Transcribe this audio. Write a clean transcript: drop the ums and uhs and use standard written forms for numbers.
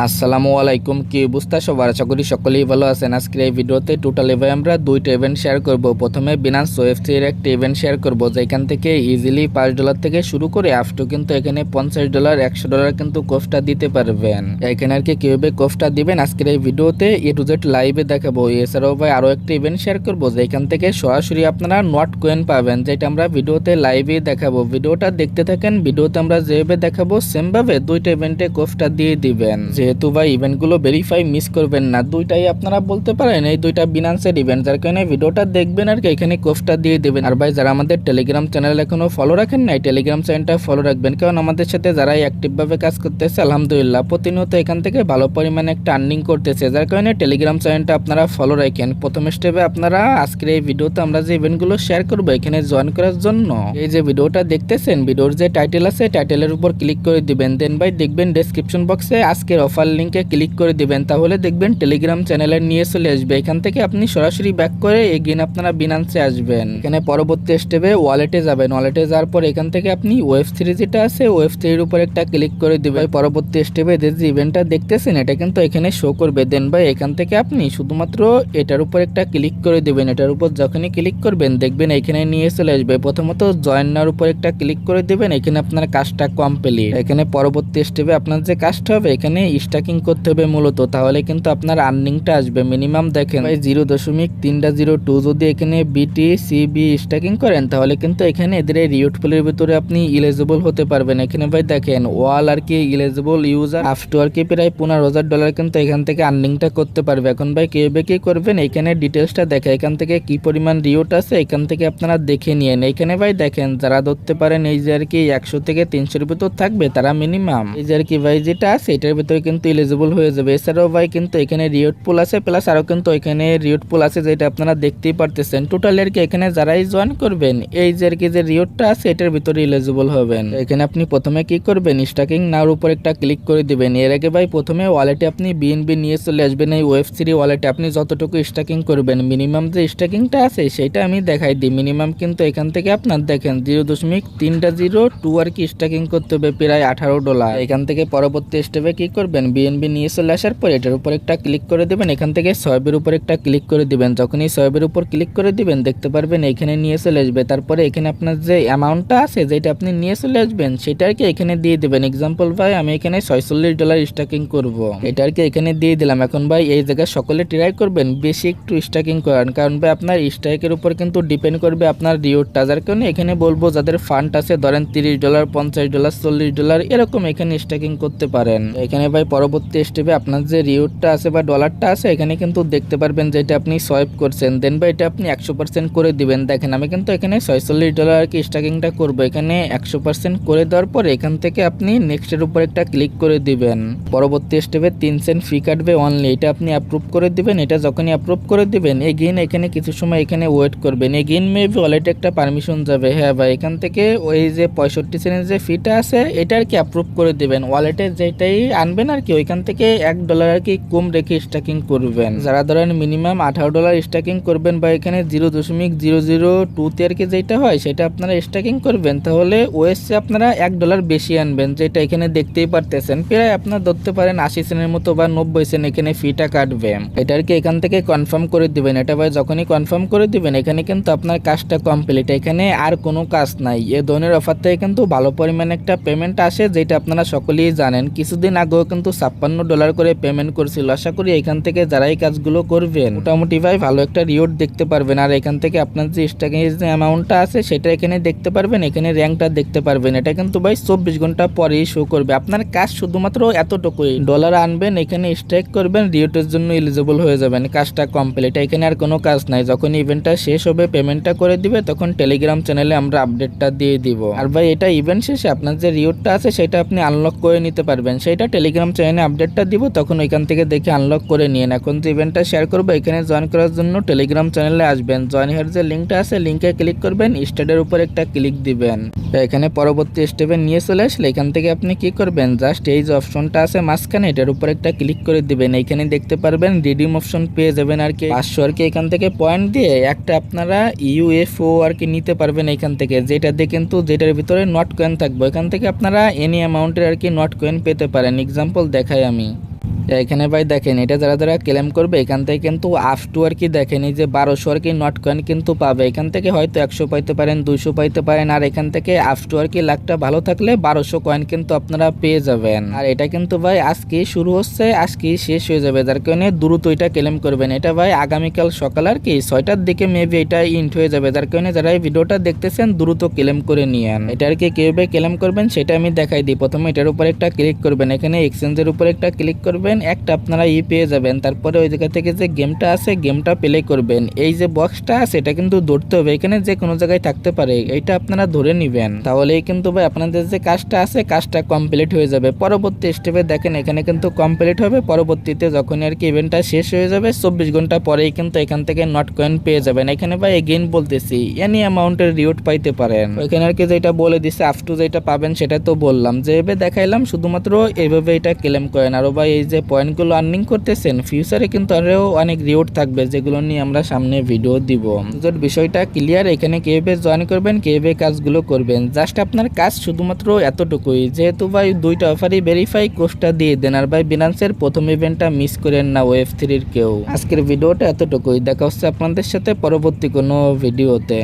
আসসালামু আলাইকুম, কি অবস্থা সবার? আশা করি সকলেই ভালো আছেন। আজকের এই ভিডিওতে টোটালি ভাই আমরা দুইটা ইভেন্ট শেয়ার করব। প্রথমে বিনান্স ওএফসি এর একটা ইভেন্ট শেয়ার করব, যেখান থেকে ইজিলি $5 থেকে শুরু করে আফটু কিন্তু এখানে $50 $100 কিন্তু কোফটা দিতে পারবেন। এখানে আর কি কিভাবে কোফটা দিবেন আজকের এই ভিডিওতে এ টু জেড লাইভে দেখাবো। এছাড়াও ভাই আরো একটা ইভেন্ট শেয়ার করব, যেখান থেকে সরাসরি আপনারা নট কয়েন পাবেন, যেটা আমরা ভিডিওতে লাইভে দেখাবো। ভিডিওটা দেখতে থাকেন। ভিডিওতে আমরা যেভাবে দেখাবো সেম ভাবে দুইটা ইভেন্টে কোফটা দিয়ে দিবেন। যেহেতু ভাই ইভেন্টগুলো ভেরিফাই মিস করবেন না, দুইটাই আপনারা বলতে পারেন এই দুইটা বিনান্সের ইভেন্ট, যার কারণে ভিডিওটা দেখবেন আর কি এখানে কোফটা দিয়ে দেবেন। আর ভাই যারা আমাদের টেলিগ্রাম চ্যানেল এখনো ফলো রাখেন নাই, টেলিগ্রাম চ্যানেলটা ফলো রাখবেন, কারণ আমাদের সাথে যারাই অ্যাক্টিভ ভাবে কাজ করতেছে আলহামদুলিল্লাহ প্রতিনিয়ত এখান থেকে ভালো পরিমাণে একটা আর্নিং করতেছে, যার কারণে টেলিগ্রাম চ্যানেলটা আপনারা ফলো রাখেন। প্রথম স্টেপে আপনারা আজকের এই ভিডিওতে আমরা যে ইভেন্টগুলো শেয়ার করবো এখানে জয়েন করার জন্য এই যে ভিডিওটা দেখতেছেন, ভিডিওর যে টাইটেল আছে টাইটেলের উপর ক্লিক করে দিবেন। দেন ভাই দেখবেন ডেসক্রিপশন বক্সে আজকের অফার লিংকে ক্লিক করে দিবেন, তাহলে দেখবেন টেলিগ্রাম চ্যানেলে নিয়ে চলে আসবে। এখান থেকে আপনি সরাসরি ব্যাক করে এগেইন আপনারা বিনান্সে আসবেন। এখানে পরবর্তী স্টেপে ওয়ালেটে যাবেন। ওয়ালেটে যাওয়ার পর এখান থেকে আপনি ওয়েব3 যেটা আছে ওয়েব3 এর উপর একটা ক্লিক করে দিবেন। পরবর্তী স্টেপে যে ইভেন্টটা দেখতেছেন এটা কিন্তু এখানে শো করবে। দেন ভাই এখান থেকে আপনি শুধুমাত্র এটার উপর একটা ক্লিক করে দিবেন। এটার উপর যখনই ক্লিক করবেন দেখবেন এখানে নিয়ে চলে আসবে। প্রথমত জয়েনার উপর একটা ক্লিক করে দিবেন। এখানে আপনার কাজটা কমপ্লিট। এখানে পরবর্তী স্টেপে আপনার যে কাজটা হবে এখানে স্টাকিং করতে হবে মূলত, তাহলে কিন্তু আপনার আর্নিংটা আসবে। মিনিমাম দেখেন ভাই 0.302 যদি এখানে বিটিসিবি স্টাকিং করেন তাহলে কিন্তু এখানে এদের রিওয়ার্ড পুলের ভিতরে আপনি ইলিজিবল হতে পারবেন। এখানে ভাই দেখেন ওয়াল আর কি ইলিজিবল ইউজার আফটু আর কি প্রায় $15,000 কিন্তু এখান থেকে আর্নিংটা করতে পারবে। এখন ভাই কিভাবে কি করবেন এখানে ডিটেলসটা দেখা, এখান থেকে কি পরিমাণ রিওয়ার্ড আছে এখান থেকে আপনারা দেখে নিয়েন। এখানে ভাই দেখেন যারা ধরতে পারেন এই যে আর কি 100 থেকে 300 ভিতর থাকবে তারা মিনিমাম এই যে আর কি ভাই যেটা আছে এটার ভিতরে কিন্তু ইলিজিবল হয়ে যাবে। এছাড়াও ভাই কিন্তু এখানে রিওয়ার্ড পুল আছে, প্লাস আরো কিন্তু এখানে রিওয়ার্ড পুল আছে যেটা আপনারা দেখতেই পারতেছেন। টোটাল আর কি এখানে যারাই জয়েন করবেন এই যে আর কি যে রিওয়ার্ডটা আছে এটার ভিতরে ইলিজিবল হবেন। এখানে আপনি প্রথমে কি করবেন স্টাকিং নাওর উপর একটা ক্লিক করে দিবেন। এর আগে ভাই প্রথমে ওয়ালেটে আপনি বিএনবি নিয়ে চলে আসবেন। এই ওয়েব3 ওয়ালেটে আপনি যতটুকু স্টাকিং করবেন মিনিমাম যে স্টাকিংটা আছে সেটা আমি দেখাই দিই। মিনিমাম কিন্তু এখান থেকে আপনার দেখেন 0.302 আর কি স্টাকিং করতে হবে প্রায় $18। এখান থেকে পরবর্তী স্টেপে কি করবেন বিএনবি নিয়ে চলে আসার পর এটার উপর একটা ক্লিক করে দিবেন। এখান থেকে সোয়াবের উপর একটা ক্লিক করে দিবেন। যখনই সোয়াবের উপর ক্লিক করে দিবেন দেখতে পারবেন এখানে নিয়ে চলে আসবে। তারপরে এখানে আপনার যে অ্যামাউন্টটা আছে যেটা আপনি নিয়ে চলে আসবেন সেটা আর কি এখানে দিয়ে দিবেন। এক্সাম্পল ভাই আমি এখানে $46 স্টাকিং করব, এটা আর কি এখানে দিয়ে দিলাম। এখন ভাই এই জায়গায় সকলে ট্রাই করবেন বেশি একটু স্টাকিং করেন, কারণ ভাই আপনার স্ট্রাইকের উপর কিন্তু ডিপেন্ড করবে আপনার রিওয়ার্ডটা, যার কারণে এখানে বলবো যাদের ফান্ড আছে ধরেন $30 $50 $40 এরকম এখানে স্টাকিং করতে পারেন। এখানে ভাই পরবর্তী স্টেপে আপনার যে রিওয়ার্ডটা আছে বা ডলারটা আছে এখানে কিন্তু দেখতে পারবেন যেটা আপনি সোয়াইপ করছেন। দেন ভাই এটা আপনি 100% করে দিবেন। দেখেন আমি কিন্তু এখানে $46 আর কি স্টাকিংটা করবো, এখানে 100% করে দেওয়ার পর এখান থেকে আপনি নেক্সটের উপর একটা ক্লিক করে দিবেন। পরবর্তী স্টেপে 3 সেন্ট ফি কাটবে অনলি, এটা আপনি অ্যাপ্রুভ করে দিবেন। এটা যখনই অ্যাপ্রুভ করে দিবেন এগেইন এখানে কিছু সময় এখানে ওয়েট করবেন। এগেইন মেবি ওয়ালেটে একটা পারমিশন যাবে। হ্যাঁ ভাই এখান থেকে ওই যে 65 সেন্টের যে ফিটা আছে এটা আর কি অ্যাপ্রুভ করে দিবেন। ওয়ালেটে যেটাই আনবেন আর কি ওইখান থেকে $1 আর কি কম রেখে স্টাকিং করবেন। যারা ধরেন মিনিমাম $18 স্টাকিং করবেন বা এখানে 0.002 আর কি যেটা হয় সেটা আপনারা স্টাকিং করবেন, তাহলে ওএসসি আপনারা $1 বেশি আনবেন, যেটা এখানে দেখতেই পারতেছেন প্রায় আপনার ধরতে পারেন 80 সেন্টের মতো বা 90 সেন্ট এখানে ফিটা কাটবে। এটা আর কি এখান থেকে কনফার্ম করে দিবেন। এটা ভাই যখনই কনফার্ম করে দিবেন এখানে কিন্তু আপনার কাজটা কমপ্লিট, এখানে আর কোনো কাজ নাই। এই ধরনের অফার থেকে কিন্তু ভালো পরিমাণে একটা পেমেন্ট আসে, যেটা আপনারা সকলেই জানেন। কিছুদিন আগেও কিন্তু $56 করে পেমেন্ট করছিল। আশা করি এখান থেকে যারা এই কাজগুলো করবেন মোটামুটি ভাই ভালো একটা রিওয়ার্ড দেখতে পারবেন। আর এখান থেকে আপনার যে স্টাকিং যে অ্যামাউন্টটা আছে সেটা এখানে দেখতে পারবেন, এখানে র্যাঙ্কটা দেখতে পারবেন। এটা কিন্তু ভাই 24 ঘন্টা পরেই শো করবে। আপনার কাজ শুধুমাত্র এতটুকুই, ডলার আনবেন এখানে স্ট্রাইক করবেন রিওয়ার্ডের জন্য এলিজিবল হয়ে যাবেন, কাজটা কমপ্লিট। এখানে আর কোনো কাজ নাই। যখন ইভেন্টটা শেষ হবে পেমেন্টটা করে দিবে তখন টেলিগ্রাম চ্যানেলে আমরা আপডেটটা দিয়ে দিব। আর ভাই এটা ইভেন্ট শেষে আপনার যে রিওয়ার্ডটা আছে সেটা আপনি আনলক করে নিতে পারবেন, সেটা টেলিগ্রাম চ্যানেলে আপডেটটা দিব, তখন ওইখান থেকে দেখে আনলক করে নিন। এখন যে ইভেন্টটা শেয়ার করবো এখানে জয়েন করার জন্য টেলিগ্রাম চ্যানেলে আসবেন। জয়েন হেয়ার যে লিঙ্কটা আছে লিঙ্কে ক্লিক করবেন, স্টার্টের উপর একটা ক্লিক দিবেন। এখানে পরবর্তী স্টেপে নিয়ে চলে আসলে এখান থেকে আপনি কি করবেন জাস্ট এই যে অপশনটা আছে মাঝখানে এটার উপর একটা ক্লিক করে দিবেন। এইখানে দেখতে পারবেন রিডিম অপশন পেয়ে যাবেন আর কি 500 আর কি এখান থেকে পয়েন্ট দিয়ে একটা আপনারা ইউএফও আর কি নিতে পারবেন এখান থেকে, যেটা দিয়ে কিন্তু যেটার ভিতরে নট কয়েন থাকবে। এখান থেকে আপনারা এনি অ্যামাউন্টের আর কি নট কয়েন পেতে পারেন। এক্সাম্পল দেখাই আমি। এখানে ভাই দেখেন এটা যারা যারা ক্লেম করবে এখান থেকে কিন্তু আপ টু আর কি দেখেন এই যে 1200 আর কি নট কয়েন কিন্তু পাবে। এখান থেকে হয়তো 100 পাইতে পারেন, 200 পাইতে পারেন, আর এখান থেকে আপ টু আর কি লাখটা ভালো থাকলে 1200 কয়েন কিন্তু আপনারা পেয়ে যাবেন। আর এটা কিন্তু ভাই আজকে শুরু হচ্ছে, আজকে শেষ হয়ে যাবে, যার কারণে দ্রুত এটা ক্লেম করবেন। এটা ভাই আগামীকাল সকাল আর কি 6টার দিকে মেবি এটা ইন্ট হয়ে যাবে, যার কারণে যারা এই ভিডিওটা দেখতেছেন দ্রুত ক্লেম করে নিয়েন। এটা আর কি কিভাবে ক্লেম করবেন সেটা আমি দেখাই দিই। প্রথমে এটার উপর একটা ক্লিক করবেন, এখানে এক্সচেঞ্জের উপর একটা ক্লিক করবেন, একটা আপনারা পেয়ে যাবেন। তারপরে ওই জায়গা থেকে যে গেমটা আছে গেমটা প্লে করবেন। এই যে বক্সটা আছে এটা কিন্তু ধরতে হবে, এখানে যে কোনো জায়গায় থাকতে পারে, এটা আপনারা ধরে নিবেন, তাহলেই কিন্তু ভাই আপনাদের যে কাজটা আছে কাজটা কমপ্লিট হয়ে যাবে। পরবর্তী স্টেপে দেখেন এখানে কিন্তু কমপ্লিট হবে। পরবর্তীতে যখন আর কি ইভেন্টটা শেষ হয়ে যাবে 24 ঘন্টা পরেই কিন্তু এখান থেকে নট কয়েন পেয়ে যাবেন। এখানে ভাই এগেইন বলতেছি এনি অ্যামাউন্টের রিওয়ার্ড পাইতে পারেন। ওইখানে আর কি যেটা বলে দিছে আপ টু যেটা পাবেন সেটা তো বললাম, যে এভাবে দেখাইলাম, শুধুমাত্র এইভাবে এটা ক্লেম করেন। আরো ভাই এই যে পয়েন্টগুলো আর্নিং করতেছেন ফিউচারে কিন্তু আরও অনেক রিওয়ার্ড থাকবে, যেগুলো নিয়ে আমরা সামনে ভিডিও দিব। বিষয়টা ক্লিয়ার। এখানে কিভাবে জয়েন করবেন, কিভাবে কাজগুলো করবেন, জাস্ট আপনার কাজ শুধুমাত্র এতটুকুই। যেহেতু ভাই দুইটা অফারই ভেরিফাই কোর্সটা দিয়ে দেন, আর ভাই বিনান্সের প্রথম ইভেন্টটা মিস করেন না ওয়েব3 কেউ। আজকের ভিডিওটা এতটুকুই, দেখা হচ্ছে আপনাদের সাথে পরবর্তী কোনো ভিডিওতে।